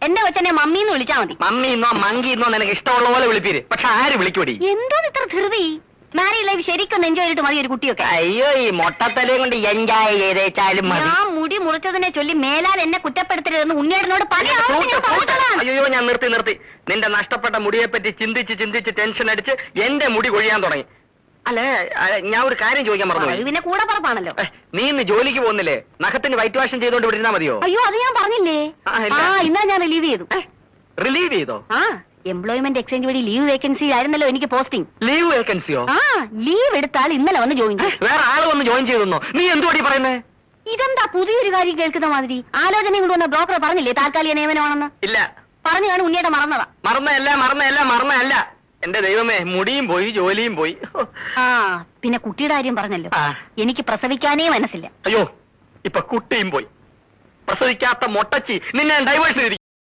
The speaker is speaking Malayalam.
എന്റെ കൊച്ചനെ മമ്മീന്ന് വിളിച്ചാ മതി. മമ്മിന്നോ മങ്കിന്നോ നിനക്ക് ഇഷ്ടമുള്ള പോലെ വിളിപ്പീര്. പക്ഷെ ആര് വിളിക്കൂടി? എന്തോ ഇത്ര ധൃതി? മാരീഡ് ലൈഫ് ശരിക്കും എൻജോയ് ചെയ്തിട്ട് മതി ഒരു കുട്ടിയൊക്കെ. അയ്യോ, ഈ മൊട്ടത്തലയും കൊണ്ട് എൻജോയ് ചെയ്തേച്ചാലും മതി. ഞാൻ മുടി മുറിച്ചതിനെ ചൊല്ലി മേലാൽ എന്നെ കുറ്റപ്പെടുത്തരുതെന്ന് ഉണ്ണിയേട്ടനോട് പല അയ്യോ, ഞാൻ നിർത്തി. നിന്റെ നഷ്ടപ്പെട്ട മുടിയെ പറ്റി ചിന്തിച്ച് ടെൻഷൻ അടിച്ച് എന്റെ മുടി കൊഴിയാൻ തുടങ്ങി. അല്ല, ഞാൻ ഒരു കാര്യം ചോദിക്കാൻ മറന്നു. പിന്നെ കൂടെ പറപ്പാണല്ലോ. നീ ഇന്ന് ജോലിക്ക് പോകുന്നില്ലേ? നഖത്തിന് വൈറ്റ് വാഷ് ചെയ്തോണ്ട് വിടുന്നാ മതിയോ? അയ്യോ, അത് ഞാൻ പറഞ്ഞില്ലേ. ഇന്നാ ഞാൻ റിലീവ് ചെയ്തു. റിലീവ് ചെയ്തോ? എംപ്ലോയ്മെന്റ് എക്സ്ചേഞ്ച് വഴി ലീവ് വേക്കൻസി ആയിരുന്നല്ലോ എനിക്ക് പോസ്റ്റിംഗ്. ലീവ് വേക്കൻസിയോ? ലീവ് എടുത്താൽ ഇന്നലെ വന്ന് ജോയിൻ ചെയ്യും. വേറെ ആള് വന്ന് ജോയിൻ ചെയ്തെന്നോ? നീ എന്തുവാടി പറയുന്നേ? ഇതെന്താ പുതിയൊരു കാര്യം കേൾക്കുന്ന മാതിരി? ആലോചനയും കൊണ്ട് വന്ന ബ്രോക്കർ പറഞ്ഞില്ലേ താൽക്കാലിക നിയമനമാണെന്ന്? ഇല്ല. പറഞ്ഞു കാണും ഉണ്ണിയേട്ട മറന്നതാ. മറന്നല്ല. എന്റെ ദൈവമേ, മുടിയും പോയി, ജോലിയും പോയി. പിന്നെ കുട്ടിയുടെ കാര്യം പറഞ്ഞല്ലോ. എനിക്ക് പ്രസവിക്കാനേ മനസ്സില്ല. അയ്യോ, ഇപ്പൊ കുട്ടിയും പോയി. പ്രസവിക്കാത്ത മൊട്ടച്ചി, നിന്നെ ഡൈവേഴ്സ്